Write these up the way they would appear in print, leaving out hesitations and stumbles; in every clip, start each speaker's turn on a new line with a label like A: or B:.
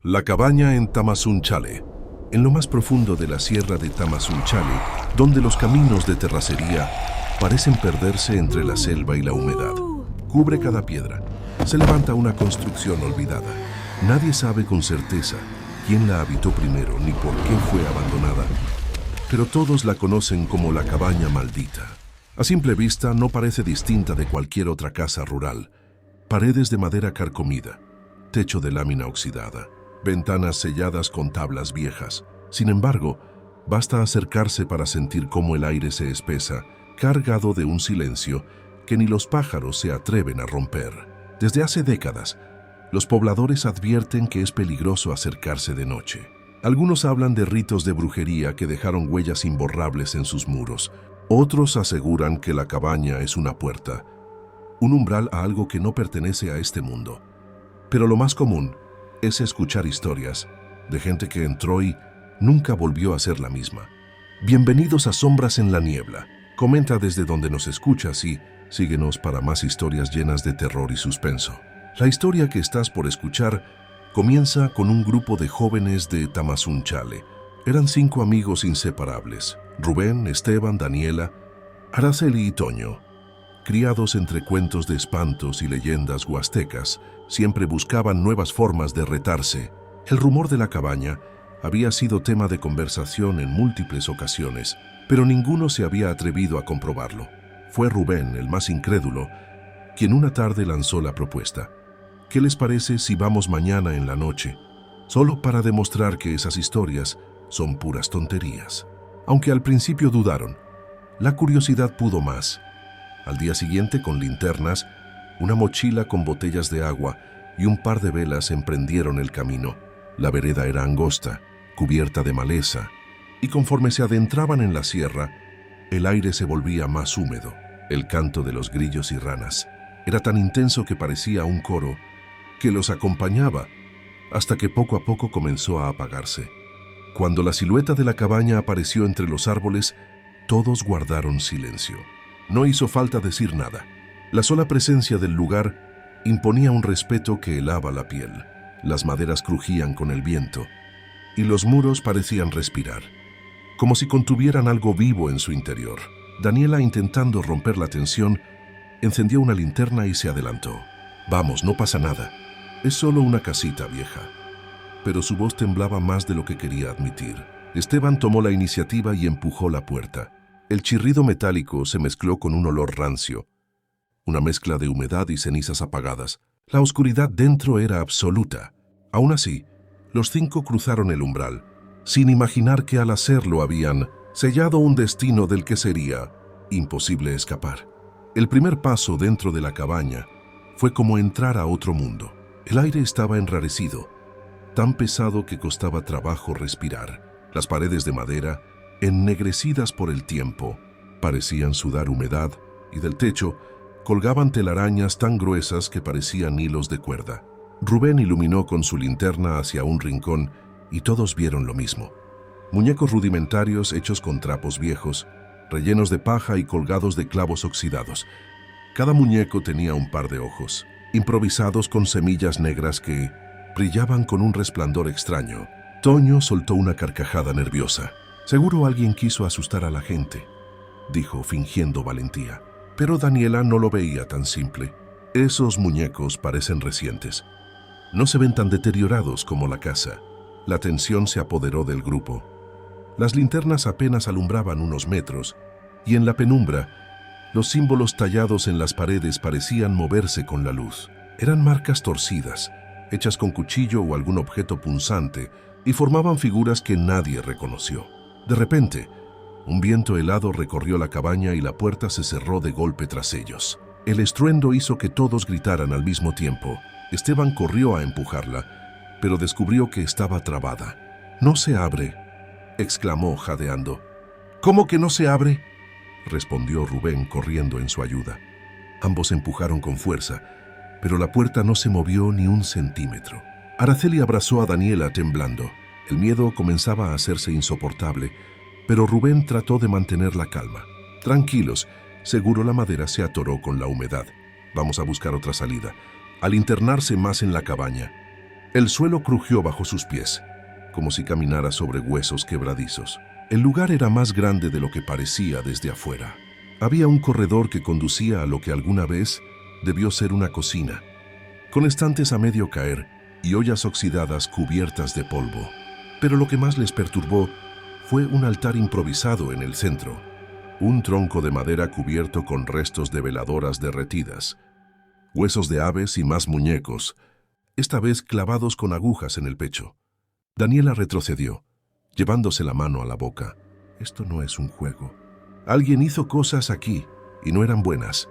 A: La cabaña en Tamazunchale, en lo más profundo de la sierra de Tamazunchale, donde los caminos de terracería parecen perderse entre la selva y la humedad. Cubre cada piedra. Se levanta una construcción olvidada. Nadie sabe con certeza quién la habitó primero ni por qué fue abandonada, pero todos la conocen como la cabaña maldita. A simple vista no parece distinta de cualquier otra casa rural. Paredes de madera carcomida, techo de lámina oxidada, ventanas selladas con tablas viejas. Sin embargo, basta acercarse para sentir cómo el aire se espesa, cargado de un silencio que ni los pájaros se atreven a romper. Desde hace décadas, los pobladores advierten que es peligroso acercarse de noche. Algunos hablan de ritos de brujería que dejaron huellas imborrables en sus muros. Otros aseguran que la cabaña es una puerta, un umbral a algo que no pertenece a este mundo. Pero lo más común es escuchar historias de gente que entró y nunca volvió a ser la misma. Bienvenidos a Sombras en la Niebla. Comenta desde donde nos escuchas y síguenos para más historias llenas de terror y suspenso. La historia que estás por escuchar comienza con un grupo de jóvenes de Tamazunchale. Eran 5 amigos inseparables: Rubén, Esteban, Daniela, Araceli y Toño. Criados entre cuentos de espantos y leyendas huastecas, siempre buscaban nuevas formas de retarse. El rumor de la cabaña había sido tema de conversación en múltiples ocasiones, pero ninguno se había atrevido a comprobarlo. Fue Rubén, el más incrédulo, quien una tarde lanzó la propuesta. ¿Qué les parece si vamos mañana en la noche? Solo para demostrar que esas historias son puras tonterías. Aunque al principio dudaron, la curiosidad pudo más. Al día siguiente, con linternas, una mochila con botellas de agua y un par de velas emprendieron el camino. La vereda era angosta, cubierta de maleza, y conforme se adentraban en la sierra, el aire se volvía más húmedo. El canto de los grillos y ranas era tan intenso que parecía un coro que los acompañaba, hasta que poco a poco comenzó a apagarse. Cuando la silueta de la cabaña apareció entre los árboles, todos guardaron silencio. No hizo falta decir nada. La sola presencia del lugar imponía un respeto que helaba la piel. Las maderas crujían con el viento y los muros parecían respirar, como si contuvieran algo vivo en su interior. Daniela, intentando romper la tensión, encendió una linterna y se adelantó. «Vamos, no pasa nada. Es solo una casita vieja». Pero su voz temblaba más de lo que quería admitir. Esteban tomó la iniciativa y empujó la puerta. El chirrido metálico se mezcló con un olor rancio, una mezcla de humedad y cenizas apagadas. La oscuridad dentro era absoluta. Aún así, los 5 cruzaron el umbral, sin imaginar que al hacerlo habían sellado un destino del que sería imposible escapar. El primer paso dentro de la cabaña fue como entrar a otro mundo. El aire estaba enrarecido, tan pesado que costaba trabajo respirar. Las paredes de madera, ennegrecidas por el tiempo, parecían sudar humedad, y del techo colgaban telarañas tan gruesas que parecían hilos de cuerda. Rubén iluminó con su linterna hacia un rincón y todos vieron lo mismo. Muñecos rudimentarios hechos con trapos viejos, rellenos de paja y colgados de clavos oxidados. Cada muñeco tenía un par de ojos, improvisados con semillas negras que brillaban con un resplandor extraño. Toño soltó una carcajada nerviosa. «Seguro alguien quiso asustar a la gente», dijo fingiendo valentía. Pero Daniela no lo veía tan simple. «Esos muñecos parecen recientes. No se ven tan deteriorados como la casa». La tensión se apoderó del grupo. Las linternas apenas alumbraban unos metros, y en la penumbra, los símbolos tallados en las paredes parecían moverse con la luz. Eran marcas torcidas, hechas con cuchillo o algún objeto punzante, y formaban figuras que nadie reconoció. De repente, un viento helado recorrió la cabaña y la puerta se cerró de golpe tras ellos. El estruendo hizo que todos gritaran al mismo tiempo. Esteban corrió a empujarla, pero descubrió que estaba trabada. «No se abre», exclamó jadeando. «¿Cómo que no se abre?», respondió Rubén corriendo en su ayuda. Ambos empujaron con fuerza, pero la puerta no se movió ni un centímetro. Araceli abrazó a Daniela temblando. El miedo comenzaba a hacerse insoportable, pero Rubén trató de mantener la calma. «Tranquilos, seguro la madera se atoró con la humedad. Vamos a buscar otra salida». Al internarse más en la cabaña, El suelo crujió bajo sus pies, como si caminara sobre huesos quebradizos. El lugar era más grande de lo que parecía desde afuera. Había un corredor que conducía a lo que alguna vez debió ser una cocina, con estantes a medio caer y ollas oxidadas cubiertas de polvo. Pero lo que más les perturbó fue un altar improvisado en el centro, un tronco de madera cubierto con restos de veladoras derretidas, huesos de aves y más muñecos, esta vez clavados con agujas en el pecho. Daniela retrocedió, llevándose la mano a la boca. Esto no es un juego. Alguien hizo cosas aquí, y no eran buenas.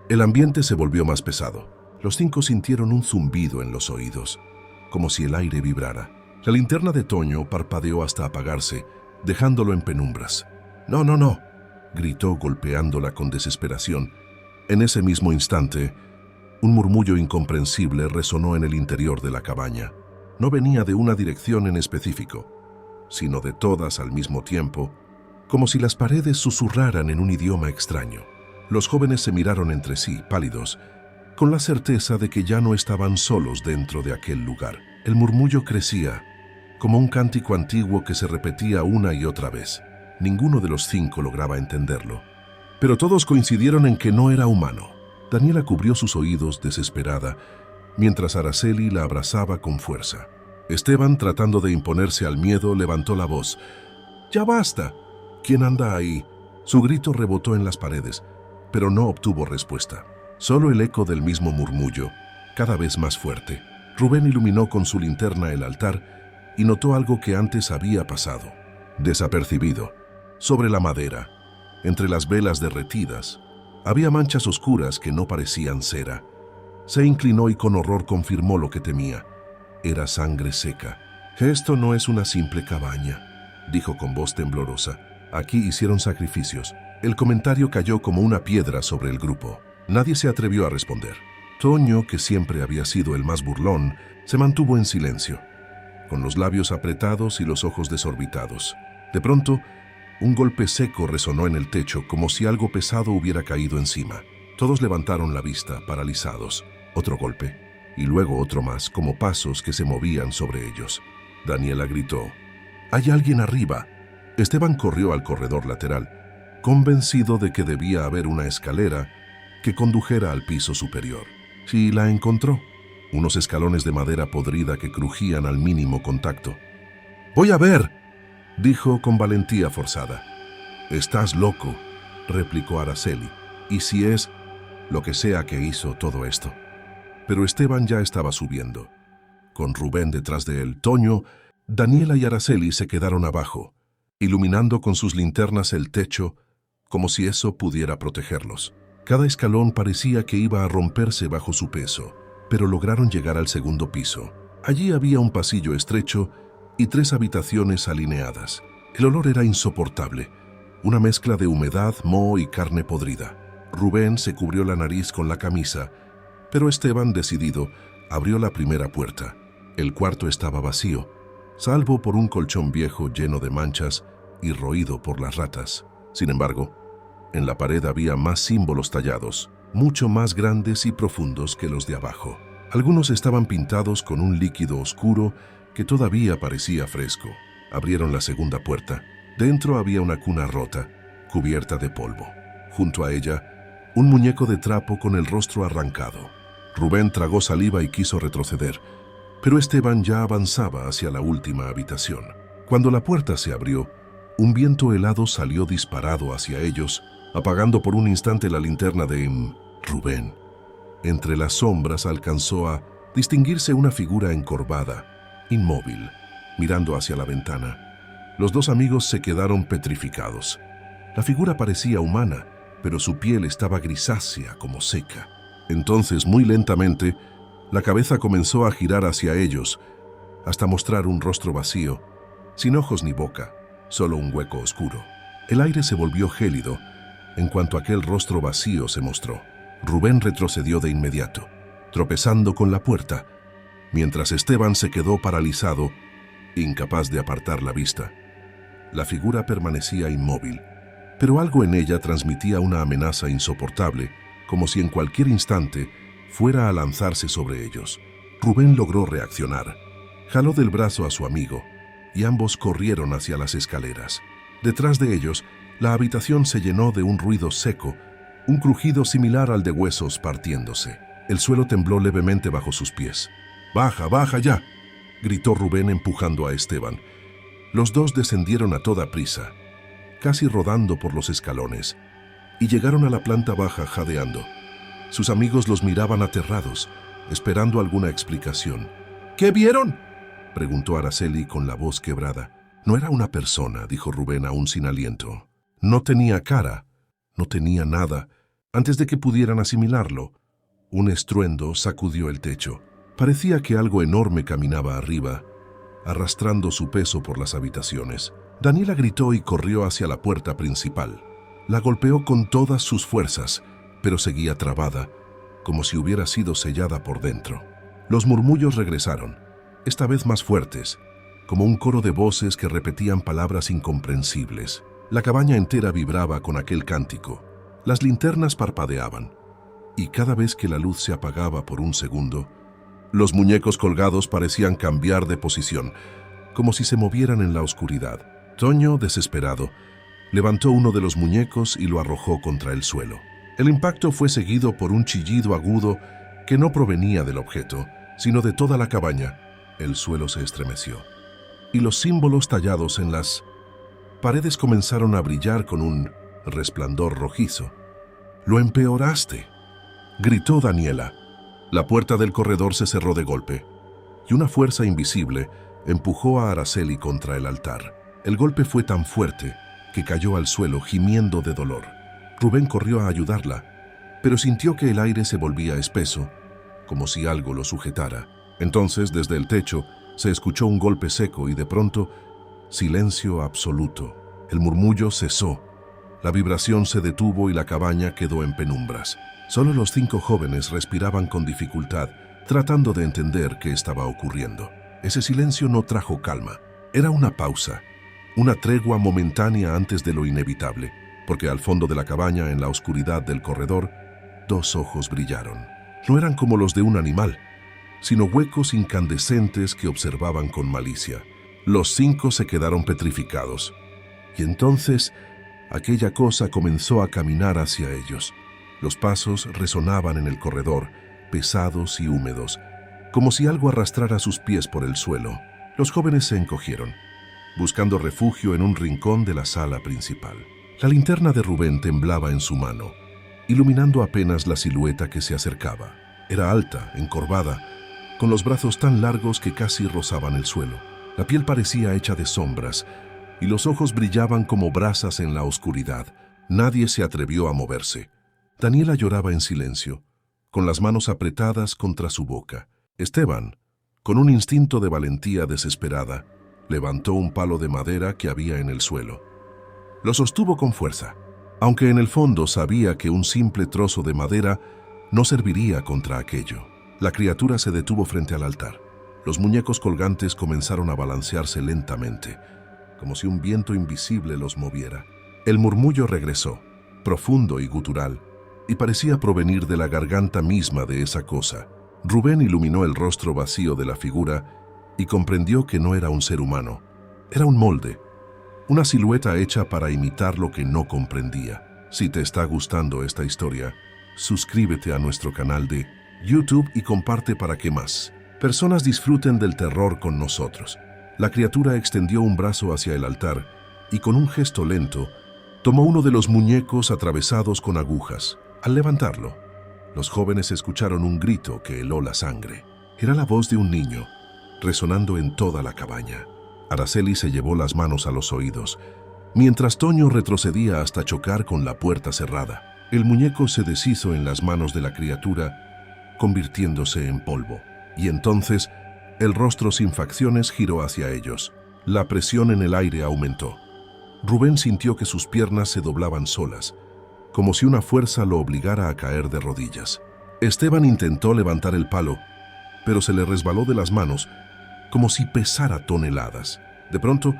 A: El ambiente se volvió más pesado. Los 5 sintieron un zumbido en los oídos, como si el aire vibrara. La linterna de Toño parpadeó hasta apagarse, dejándolo en penumbras. «No, no, no», gritó golpeándola con desesperación. En ese mismo instante, un murmullo incomprensible resonó en el interior de la cabaña. No venía de una dirección en específico, sino de todas al mismo tiempo, como si las paredes susurraran en un idioma extraño. Los jóvenes se miraron entre sí, pálidos, con la certeza de que ya no estaban solos dentro de aquel lugar. El murmullo crecía, como un cántico antiguo que se repetía una y otra vez. Ninguno de los 5 lograba entenderlo, pero todos coincidieron en que no era humano. Daniela cubrió sus oídos desesperada, mientras Araceli la abrazaba con fuerza. Esteban, tratando de imponerse al miedo, levantó la voz. «¡Ya basta! ¿Quién anda ahí?». Su grito rebotó en las paredes, pero no obtuvo respuesta. Solo el eco del mismo murmullo, cada vez más fuerte. Rubén iluminó con su linterna el altar y notó algo que antes había pasado. Desapercibido, sobre la madera, entre las velas derretidas, había manchas oscuras que no parecían cera. Se inclinó y con horror confirmó lo que temía. Era sangre seca. «Esto no es una simple cabaña», dijo con voz temblorosa. «Aquí hicieron sacrificios». El comentario cayó como una piedra sobre el grupo. Nadie se atrevió a responder. Toño, que siempre había sido el más burlón, se mantuvo en silencio, con los labios apretados y los ojos desorbitados. De pronto, un golpe seco resonó en el techo como si algo pesado hubiera caído encima. Todos levantaron la vista, paralizados. Otro golpe, y luego otro más, como pasos que se movían sobre ellos. Daniela gritó: «¡Hay alguien arriba!». Esteban corrió al corredor lateral, convencido de que debía haber una escalera que condujera al piso superior. Sí, la encontró. Unos escalones de madera podrida que crujían al mínimo contacto. «Voy a ver», dijo con valentía forzada. «Estás loco», replicó Araceli. «Y si es lo que sea que hizo todo esto». Pero Esteban ya estaba subiendo. Con Rubén detrás de él, Toño, Daniela y Araceli se quedaron abajo, iluminando con sus linternas el techo, como si eso pudiera protegerlos. Cada escalón parecía que iba a romperse bajo su peso, pero lograron llegar al segundo piso. Allí había un pasillo estrecho y 3 habitaciones alineadas. El olor era insoportable, una mezcla de humedad, moho y carne podrida. Rubén se cubrió la nariz con la camisa, pero Esteban, decidido, abrió la primera puerta. El cuarto estaba vacío, salvo por un colchón viejo lleno de manchas y roído por las ratas. Sin embargo, en la pared había más símbolos tallados, mucho más grandes y profundos que los de abajo. Algunos estaban pintados con un líquido oscuro que todavía parecía fresco. Abrieron la segunda puerta. Dentro había una cuna rota, cubierta de polvo. Junto a ella, un muñeco de trapo con el rostro arrancado. Rubén tragó saliva y quiso retroceder, pero Esteban ya avanzaba hacia la última habitación. Cuando la puerta se abrió, un viento helado salió disparado hacia ellos, apagando por un instante la linterna de Rubén. Entre las sombras alcanzó a distinguirse una figura encorvada, inmóvil, mirando hacia la ventana. Los 2 amigos se quedaron petrificados. La figura parecía humana, pero su piel estaba grisácea como seca. Entonces, muy lentamente, la cabeza comenzó a girar hacia ellos, hasta mostrar un rostro vacío, sin ojos ni boca, solo un hueco oscuro. El aire se volvió gélido en cuanto aquel rostro vacío se mostró. Rubén retrocedió de inmediato, tropezando con la puerta, mientras Esteban se quedó paralizado, incapaz de apartar la vista. La figura permanecía inmóvil, pero algo en ella transmitía una amenaza insoportable, como si en cualquier instante fuera a lanzarse sobre ellos. Rubén logró reaccionar. Jaló del brazo a su amigo y ambos corrieron hacia las escaleras. Detrás de ellos, la habitación se llenó de un ruido seco, un crujido similar al de huesos partiéndose. El suelo tembló levemente bajo sus pies. «¡Baja, baja ya!», gritó Rubén empujando a Esteban. Los dos descendieron a toda prisa, casi rodando por los escalones, y llegaron a la planta baja jadeando. Sus amigos los miraban aterrados, esperando alguna explicación. «¿Qué vieron?», preguntó Araceli con la voz quebrada. «No era una persona», dijo Rubén aún sin aliento. «No tenía cara, no tenía nada». Antes de que pudieran asimilarlo, un estruendo sacudió el techo. Parecía que algo enorme caminaba arriba, arrastrando su peso por las habitaciones. Daniela gritó y corrió hacia la puerta principal. La golpeó con todas sus fuerzas, pero seguía trabada, como si hubiera sido sellada por dentro. Los murmullos regresaron, esta vez más fuertes, como un coro de voces que repetían palabras incomprensibles. La cabaña entera vibraba con aquel cántico. Las linternas parpadeaban, y cada vez que la luz se apagaba por un segundo, los muñecos colgados parecían cambiar de posición, como si se movieran en la oscuridad. Toño, desesperado, levantó uno de los muñecos y lo arrojó contra el suelo. El impacto fue seguido por un chillido agudo que no provenía del objeto, sino de toda la cabaña. El suelo se estremeció, y los símbolos tallados en las paredes comenzaron a brillar con un resplandor rojizo. «¡Lo empeoraste!», gritó Daniela. La puerta del corredor se cerró de golpe, y una fuerza invisible empujó a Araceli contra el altar. El golpe fue tan fuerte que cayó al suelo gimiendo de dolor. Rubén corrió a ayudarla, pero sintió que el aire se volvía espeso, como si algo lo sujetara. Entonces, desde el techo, se escuchó un golpe seco y de pronto, silencio absoluto. El murmullo cesó. La vibración se detuvo y la cabaña quedó en penumbras. Solo los 5 jóvenes respiraban con dificultad, tratando de entender qué estaba ocurriendo. Ese silencio no trajo calma. Era una pausa, una tregua momentánea antes de lo inevitable, porque al fondo de la cabaña, en la oscuridad del corredor, 2 ojos brillaron. No eran como los de un animal, sino huecos incandescentes que observaban con malicia. Los 5 se quedaron petrificados. Y entonces, aquella cosa comenzó a caminar hacia ellos. Los pasos resonaban en el corredor, pesados y húmedos, como si algo arrastrara sus pies por el suelo. Los jóvenes se encogieron, buscando refugio en un rincón de la sala principal. La linterna de Rubén temblaba en su mano, iluminando apenas la silueta que se acercaba. Era alta, encorvada, con los brazos tan largos que casi rozaban el suelo. La piel parecía hecha de sombras, y los ojos brillaban como brasas en la oscuridad. Nadie se atrevió a moverse. Daniela lloraba en silencio, con las manos apretadas contra su boca. Esteban, con un instinto de valentía desesperada, levantó un palo de madera que había en el suelo. Lo sostuvo con fuerza, aunque en el fondo sabía que un simple trozo de madera no serviría contra aquello. La criatura se detuvo frente al altar. Los muñecos colgantes comenzaron a balancearse lentamente, como si un viento invisible los moviera. El murmullo regresó, profundo y gutural, y parecía provenir de la garganta misma de esa cosa. Rubén iluminó el rostro vacío de la figura y comprendió que no era un ser humano. Era un molde, una silueta hecha para imitar lo que no comprendía. Si te está gustando esta historia, suscríbete a nuestro canal de YouTube y comparte para que más personas disfruten del terror con nosotros. La criatura extendió un brazo hacia el altar y con un gesto lento tomó uno de los muñecos atravesados con agujas. Al levantarlo, los jóvenes escucharon un grito que heló la sangre. Era la voz de un niño, resonando en toda la cabaña. Araceli se llevó las manos a los oídos, mientras Toño retrocedía hasta chocar con la puerta cerrada. El muñeco se deshizo en las manos de la criatura, convirtiéndose en polvo. Y entonces, el rostro sin facciones giró hacia ellos. La presión en el aire aumentó. Rubén sintió que sus piernas se doblaban solas, como si una fuerza lo obligara a caer de rodillas. Esteban intentó levantar el palo, pero se le resbaló de las manos, como si pesara toneladas. De pronto,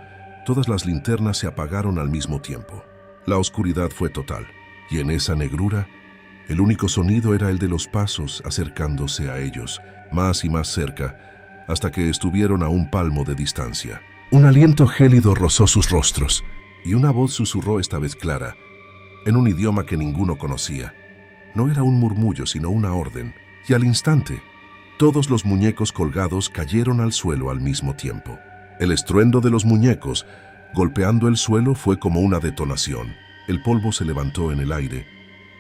A: todas las linternas se apagaron al mismo tiempo. La oscuridad fue total, y en esa negrura, el único sonido era el de los pasos acercándose a ellos, más y más cerca, hasta que estuvieron a un palmo de distancia. Un aliento gélido rozó sus rostros, y una voz susurró esta vez clara, en un idioma que ninguno conocía. No era un murmullo, sino una orden, y al instante, todos los muñecos colgados cayeron al suelo al mismo tiempo. El estruendo de los muñecos golpeando el suelo fue como una detonación. El polvo se levantó en el aire,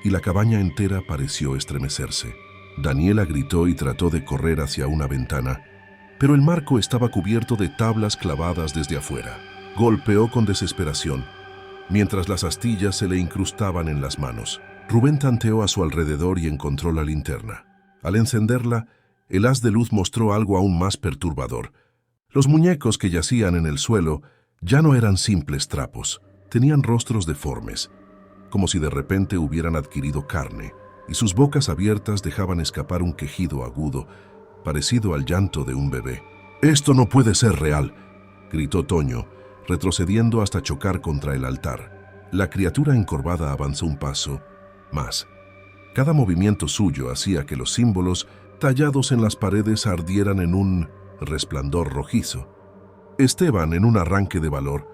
A: y la cabaña entera pareció estremecerse. Daniela gritó y trató de correr hacia una ventana, pero el marco estaba cubierto de tablas clavadas desde afuera. Golpeó con desesperación, mientras las astillas se le incrustaban en las manos. Rubén tanteó a su alrededor y encontró la linterna. Al encenderla, el haz de luz mostró algo aún más perturbador. Los muñecos que yacían en el suelo ya no eran simples trapos, tenían rostros deformes, como si de repente hubieran adquirido carne, y sus bocas abiertas dejaban escapar un quejido agudo, parecido al llanto de un bebé. «¡Esto no puede ser real!», gritó Toño, retrocediendo hasta chocar contra el altar. La criatura encorvada avanzó un paso más. Cada movimiento suyo hacía que los símbolos tallados en las paredes ardieran en un resplandor rojizo. Esteban, en un arranque de valor,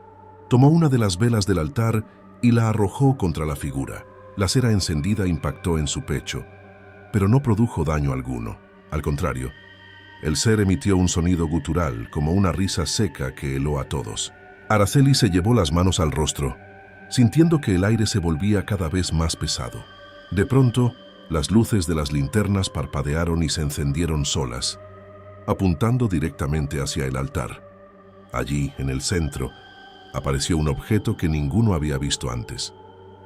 A: tomó una de las velas del altar y la arrojó contra la figura. La cera encendida impactó en su pecho, pero no produjo daño alguno. Al contrario, el ser emitió un sonido gutural, como una risa seca que heló a todos. Araceli se llevó las manos al rostro, sintiendo que el aire se volvía cada vez más pesado. De pronto, las luces de las linternas parpadearon y se encendieron solas, apuntando directamente hacia el altar. Allí, en el centro, apareció un objeto que ninguno había visto antes.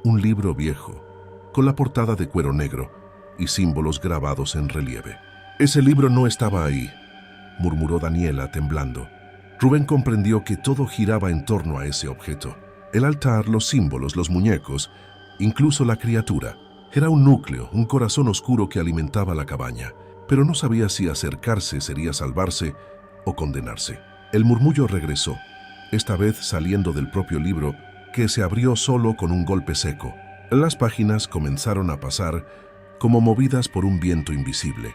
A: Un libro viejo, con la portada de cuero negro y símbolos grabados en relieve. «Ese libro no estaba ahí», murmuró Daniela, temblando. Rubén comprendió que todo giraba en torno a ese objeto. El altar, los símbolos, los muñecos, incluso la criatura. Era un núcleo, un corazón oscuro que alimentaba la cabaña, pero no sabía si acercarse sería salvarse o condenarse. El murmullo regresó, esta vez saliendo del propio libro, que se abrió solo con un golpe seco. Las páginas comenzaron a pasar como movidas por un viento invisible,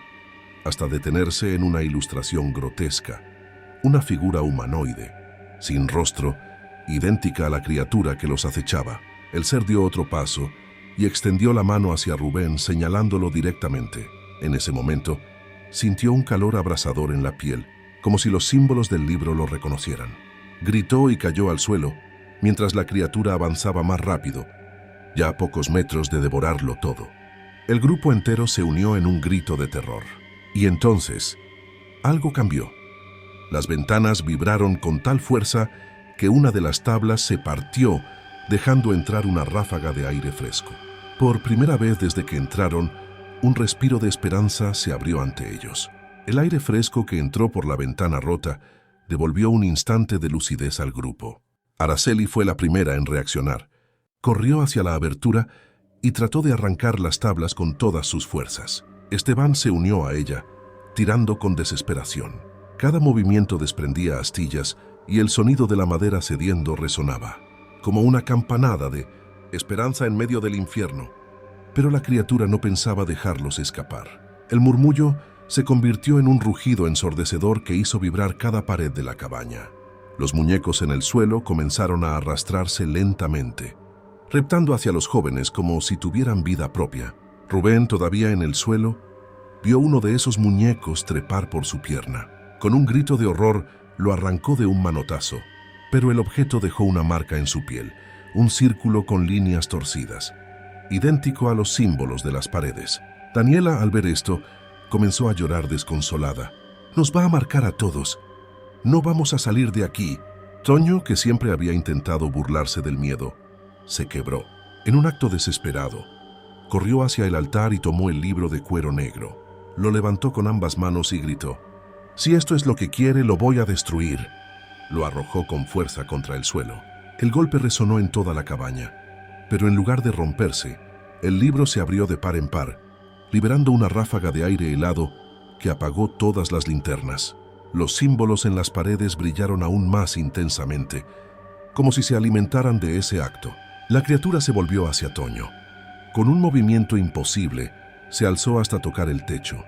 A: hasta detenerse en una ilustración grotesca, una figura humanoide, sin rostro, idéntica a la criatura que los acechaba. El ser dio otro paso y extendió la mano hacia Rubén, señalándolo directamente. En ese momento, sintió un calor abrasador en la piel, como si los símbolos del libro lo reconocieran. Gritó y cayó al suelo, mientras la criatura avanzaba más rápido, ya a pocos metros de devorarlo todo. El grupo entero se unió en un grito de terror. Y entonces, algo cambió. Las ventanas vibraron con tal fuerza que una de las tablas se partió, dejando entrar una ráfaga de aire fresco. Por primera vez desde que entraron, un respiro de esperanza se abrió ante ellos. El aire fresco que entró por la ventana rota devolvió un instante de lucidez al grupo. Araceli fue la primera en reaccionar. Corrió hacia la abertura y trató de arrancar las tablas con todas sus fuerzas. Esteban se unió a ella, tirando con desesperación. Cada movimiento desprendía astillas y el sonido de la madera cediendo resonaba, como una campanada de esperanza en medio del infierno. Pero la criatura no pensaba dejarlos escapar. El murmullo se convirtió en un rugido ensordecedor que hizo vibrar cada pared de la cabaña. Los muñecos en el suelo comenzaron a arrastrarse lentamente, reptando hacia los jóvenes como si tuvieran vida propia. Rubén, todavía en el suelo, vio uno de esos muñecos trepar por su pierna. Con un grito de horror, lo arrancó de un manotazo, pero el objeto dejó una marca en su piel, un círculo con líneas torcidas, idéntico a los símbolos de las paredes. Daniela, al ver esto, comenzó a llorar desconsolada. «Nos va a marcar a todos. No vamos a salir de aquí». Toño, que siempre había intentado burlarse del miedo, se quebró. En un acto desesperado, corrió hacia el altar y tomó el libro de cuero negro. Lo levantó con ambas manos y gritó: «Si esto es lo que quiere, lo voy a destruir». Lo arrojó con fuerza contra el suelo. El golpe resonó en toda la cabaña, pero en lugar de romperse, el libro se abrió de par en par, liberando una ráfaga de aire helado que apagó todas las linternas. Los símbolos en las paredes brillaron aún más intensamente, como si se alimentaran de ese acto. La criatura se volvió hacia Toño. Con un movimiento imposible, se alzó hasta tocar el techo,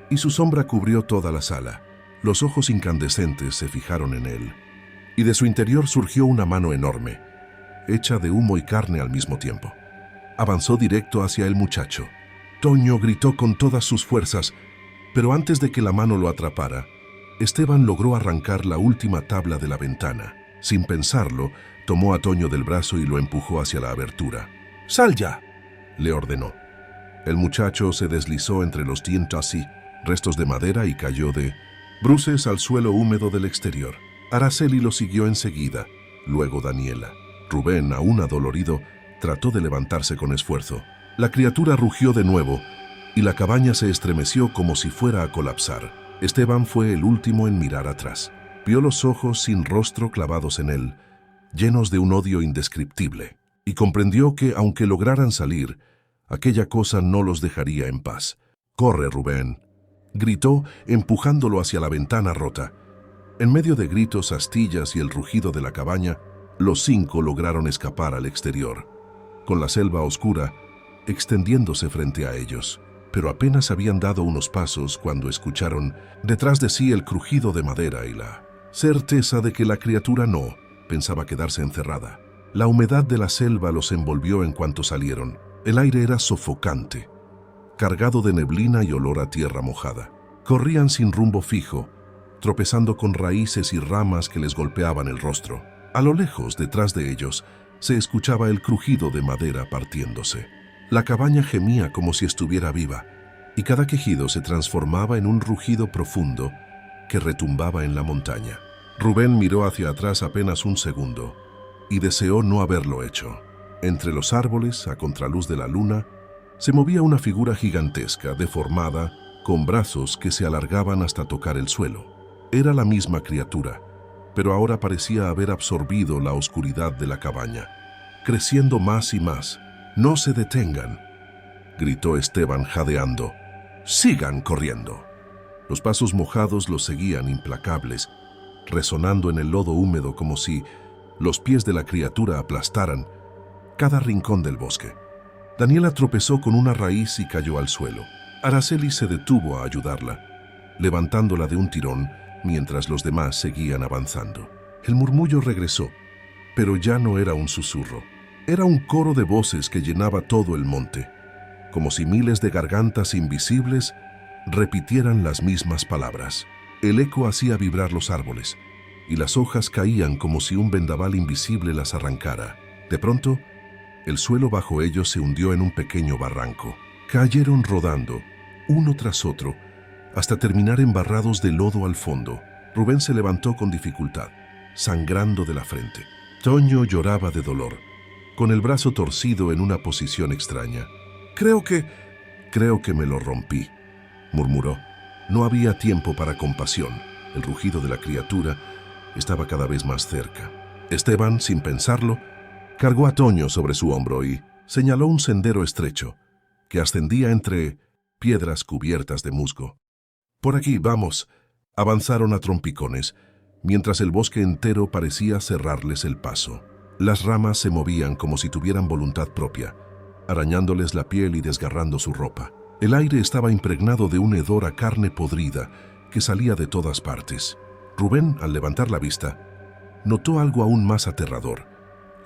A: y su sombra cubrió toda la sala. Los ojos incandescentes se fijaron en él, y de su interior surgió una mano enorme, hecha de humo y carne al mismo tiempo. Avanzó directo hacia el muchacho. Toño gritó con todas sus fuerzas, pero antes de que la mano lo atrapara, Esteban logró arrancar la última tabla de la ventana. Sin pensarlo, tomó a Toño del brazo y lo empujó hacia la abertura. «¡Sal ya!», le ordenó. El muchacho se deslizó entre los dientes y restos de madera y cayó de bruces al suelo húmedo del exterior. Araceli lo siguió enseguida, luego Daniela. Rubén, aún adolorido, trató de levantarse con esfuerzo. La criatura rugió de nuevo y la cabaña se estremeció como si fuera a colapsar. Esteban fue el último en mirar atrás. Vio los ojos sin rostro clavados en él, llenos de un odio indescriptible, y comprendió que, aunque lograran salir, aquella cosa no los dejaría en paz. «¡Corre, Rubén!», gritó, empujándolo hacia la ventana rota. En medio de gritos, astillas y el rugido de la cabaña, los 5 lograron escapar al exterior, con la selva oscura extendiéndose frente a ellos. Pero apenas habían dado unos pasos cuando escucharon detrás de sí el crujido de madera y la certeza de que la criatura no pensaba quedarse encerrada. La humedad de la selva los envolvió en cuanto salieron. El aire era sofocante, cargado de neblina y olor a tierra mojada. Corrían sin rumbo fijo, tropezando con raíces y ramas que les golpeaban el rostro. A lo lejos, detrás de ellos, se escuchaba el crujido de madera partiéndose. La cabaña gemía como si estuviera viva, y cada quejido se transformaba en un rugido profundo que retumbaba en la montaña. Rubén miró hacia atrás apenas un segundo y deseó no haberlo hecho. Entre los árboles, a contraluz de la luna, se movía una figura gigantesca, deformada, con brazos que se alargaban hasta tocar el suelo. Era la misma criatura, pero ahora parecía haber absorbido la oscuridad de la cabaña, creciendo más y más. «¡No se detengan!», gritó Esteban jadeando. «¡Sigan corriendo!». Los pasos mojados los seguían implacables, resonando en el lodo húmedo como si los pies de la criatura aplastaran cada rincón del bosque. Daniela tropezó con una raíz y cayó al suelo. Araceli se detuvo a ayudarla, levantándola de un tirón mientras los demás seguían avanzando. El murmullo regresó, pero ya no era un susurro. Era un coro de voces que llenaba todo el monte, como si miles de gargantas invisibles repitieran las mismas palabras. El eco hacía vibrar los árboles, y las hojas caían como si un vendaval invisible las arrancara. De pronto, el suelo bajo ellos se hundió en un pequeño barranco. Cayeron rodando, uno tras otro, hasta terminar embarrados de lodo al fondo. Rubén se levantó con dificultad, sangrando de la frente. Toño lloraba de dolor, con el brazo torcido en una posición extraña. Creo que me lo rompí», murmuró. No había tiempo para compasión. El rugido de la criatura estaba cada vez más cerca. Esteban, sin pensarlo, cargó a Toño sobre su hombro y señaló un sendero estrecho que ascendía entre piedras cubiertas de musgo. «Por aquí, vamos». Avanzaron a trompicones, mientras el bosque entero parecía cerrarles el paso. Las ramas se movían como si tuvieran voluntad propia, arañándoles la piel y desgarrando su ropa. El aire estaba impregnado de un hedor a carne podrida que salía de todas partes. Rubén, al levantar la vista, notó algo aún más aterrador.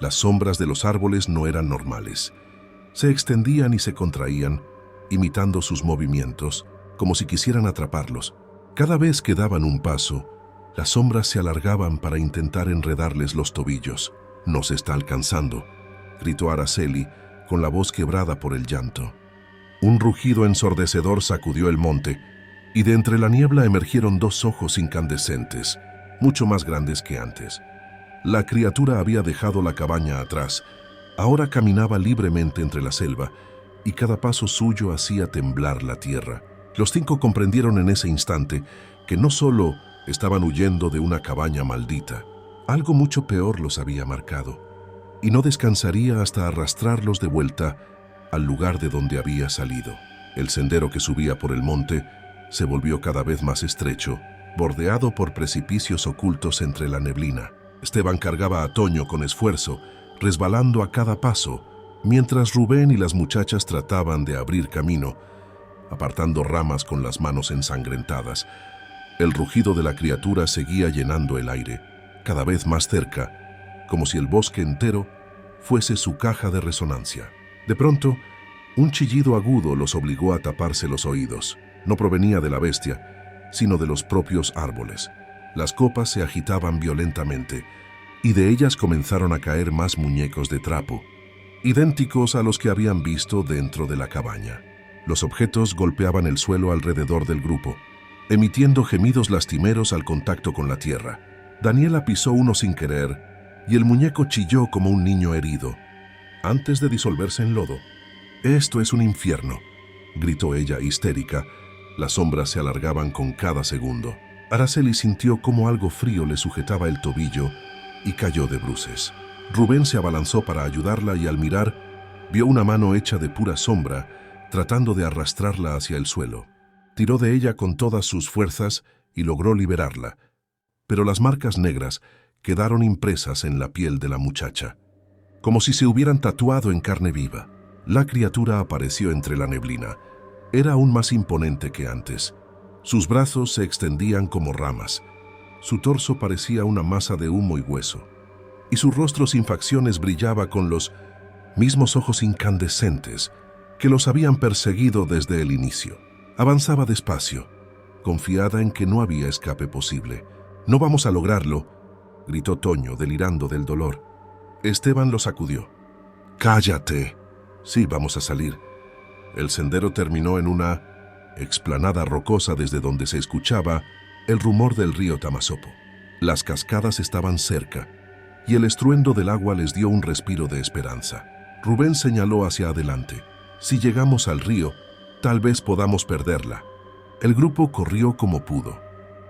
A: Las sombras de los árboles no eran normales. Se extendían y se contraían, imitando sus movimientos, como si quisieran atraparlos. Cada vez que daban un paso, las sombras se alargaban para intentar enredarles los tobillos. «¡Nos está alcanzando!», gritó Araceli, con la voz quebrada por el llanto. Un rugido ensordecedor sacudió el monte, y de entre la niebla emergieron 2 ojos incandescentes, mucho más grandes que antes. La criatura había dejado la cabaña atrás. Ahora caminaba libremente entre la selva, y cada paso suyo hacía temblar la tierra. Los 5 comprendieron en ese instante que no solo estaban huyendo de una cabaña maldita, algo mucho peor los había marcado, y no descansaría hasta arrastrarlos de vuelta al lugar de donde había salido. El sendero que subía por el monte se volvió cada vez más estrecho, bordeado por precipicios ocultos entre la neblina. Esteban cargaba a Toño con esfuerzo, resbalando a cada paso, mientras Rubén y las muchachas trataban de abrir camino, apartando ramas con las manos ensangrentadas. El rugido de la criatura seguía llenando el aire, cada vez más cerca, como si el bosque entero fuese su caja de resonancia. De pronto, un chillido agudo los obligó a taparse los oídos. No provenía de la bestia, sino de los propios árboles. Las copas se agitaban violentamente, y de ellas comenzaron a caer más muñecos de trapo, idénticos a los que habían visto dentro de la cabaña. Los objetos golpeaban el suelo alrededor del grupo, emitiendo gemidos lastimeros al contacto con la tierra. Daniela pisó uno sin querer, y el muñeco chilló como un niño herido, antes de disolverse en lodo. «Esto es un infierno», gritó ella histérica. Las sombras se alargaban con cada segundo. Araceli sintió cómo algo frío le sujetaba el tobillo y cayó de bruces. Rubén se abalanzó para ayudarla y al mirar, vio una mano hecha de pura sombra, tratando de arrastrarla hacia el suelo. Tiró de ella con todas sus fuerzas y logró liberarla, pero las marcas negras quedaron impresas en la piel de la muchacha, como si se hubieran tatuado en carne viva. La criatura apareció entre la neblina. Era aún más imponente que antes. Sus brazos se extendían como ramas. Su torso parecía una masa de humo y hueso, y su rostro sin facciones brillaba con los mismos ojos incandescentes que los habían perseguido desde el inicio. Avanzaba despacio, confiada en que no había escape posible. «No vamos a lograrlo», gritó Toño, delirando del dolor. Esteban lo sacudió. «Cállate. Sí, vamos a salir». El sendero terminó en una explanada rocosa desde donde se escuchaba el rumor del río Tamasopo. Las cascadas estaban cerca, y el estruendo del agua les dio un respiro de esperanza. Rubén señaló hacia adelante. «Si llegamos al río, tal vez podamos perderla». El grupo corrió como pudo,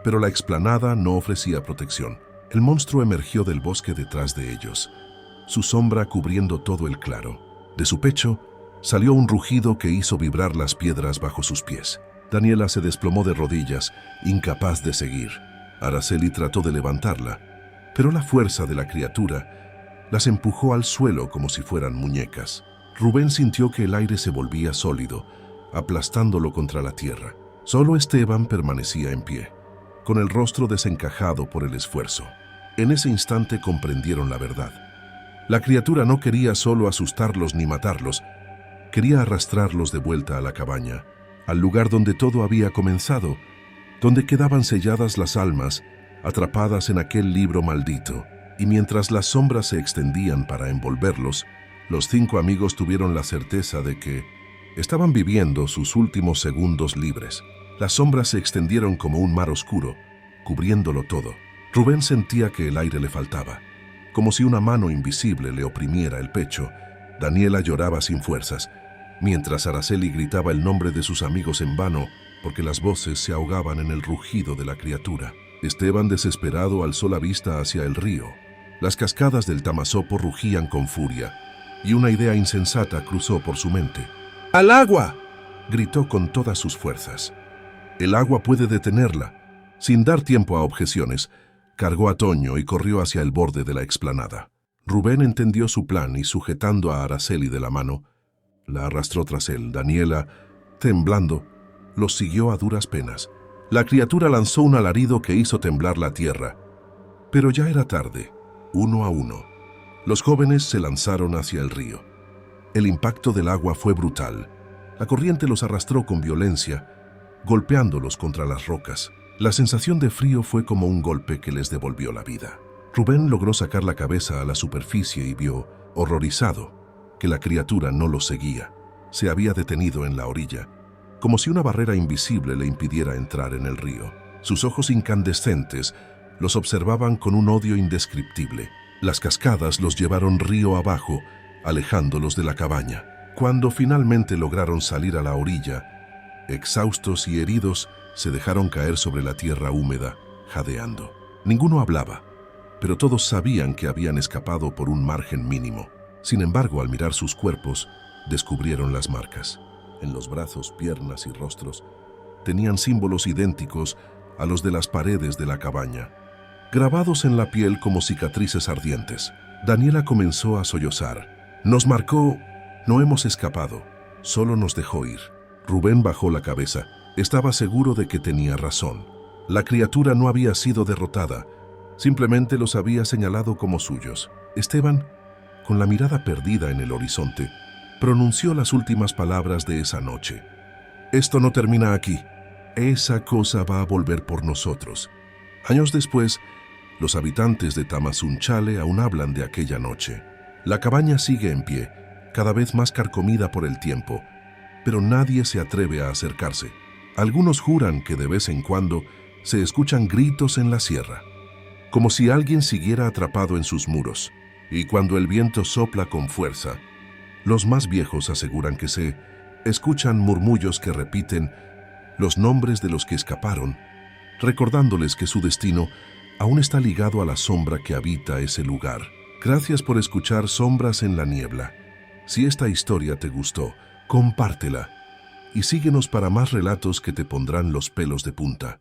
A: pero la explanada no ofrecía protección. El monstruo emergió del bosque detrás de ellos, su sombra cubriendo todo el claro. De su pecho salió un rugido que hizo vibrar las piedras bajo sus pies. Daniela se desplomó de rodillas, incapaz de seguir. Araceli trató de levantarla, pero la fuerza de la criatura las empujó al suelo como si fueran muñecas. Rubén sintió que el aire se volvía sólido, aplastándolo contra la tierra. Solo Esteban permanecía en pie, con el rostro desencajado por el esfuerzo. En ese instante comprendieron la verdad. La criatura no quería solo asustarlos ni matarlos, quería arrastrarlos de vuelta a la cabaña, al lugar donde todo había comenzado, donde quedaban selladas las almas, atrapadas en aquel libro maldito. Y mientras las sombras se extendían para envolverlos, los 5 amigos tuvieron la certeza de que estaban viviendo sus últimos segundos libres. Las sombras se extendieron como un mar oscuro, cubriéndolo todo. Rubén sentía que el aire le faltaba, como si una mano invisible le oprimiera el pecho. Daniela lloraba sin fuerzas, mientras Araceli gritaba el nombre de sus amigos en vano, porque las voces se ahogaban en el rugido de la criatura. Esteban, desesperado, alzó la vista hacia el río. Las cascadas del Tamasopo rugían con furia, y una idea insensata cruzó por su mente. «¡Al agua!», gritó con todas sus fuerzas. «El agua puede detenerla». Sin dar tiempo a objeciones, cargó a Toño y corrió hacia el borde de la explanada. Rubén entendió su plan y, sujetando a Araceli de la mano, la arrastró tras él. Daniela, temblando, los siguió a duras penas. La criatura lanzó un alarido que hizo temblar la tierra. Pero ya era tarde. Uno a uno, los jóvenes se lanzaron hacia el río. El impacto del agua fue brutal. La corriente los arrastró con violencia, golpeándolos contra las rocas. La sensación de frío fue como un golpe que les devolvió la vida. Rubén logró sacar la cabeza a la superficie y vio, horrorizado, que la criatura no los seguía. Se había detenido en la orilla, como si una barrera invisible le impidiera entrar en el río. Sus ojos incandescentes los observaban con un odio indescriptible. Las cascadas los llevaron río abajo, alejándolos de la cabaña. Cuando finalmente lograron salir a la orilla, exhaustos y heridos, se dejaron caer sobre la tierra húmeda, jadeando. Ninguno hablaba, pero todos sabían que habían escapado por un margen mínimo. Sin embargo, al mirar sus cuerpos, descubrieron las marcas. En los brazos, piernas y rostros, tenían símbolos idénticos a los de las paredes de la cabaña, grabados en la piel como cicatrices ardientes. Daniela comenzó a sollozar. «Nos marcó, no hemos escapado, solo nos dejó ir». Rubén bajó la cabeza. Estaba seguro de que tenía razón. La criatura no había sido derrotada, simplemente los había señalado como suyos. Esteban, con la mirada perdida en el horizonte, pronunció las últimas palabras de esa noche. Esto no termina aquí. Esa cosa va a volver por nosotros. Años después, los habitantes de Tamazunchale aún hablan de aquella noche. La cabaña sigue en pie, cada vez más carcomida por el tiempo, pero nadie se atreve a acercarse. Algunos juran que de vez en cuando se escuchan gritos en la sierra, como si alguien siguiera atrapado en sus muros, y cuando el viento sopla con fuerza, los más viejos aseguran que se escuchan murmullos que repiten los nombres de los que escaparon, recordándoles que su destino aún está ligado a la sombra que habita ese lugar. Gracias por escuchar Sombras en la Niebla. Si esta historia te gustó, compártela y síguenos para más relatos que te pondrán los pelos de punta.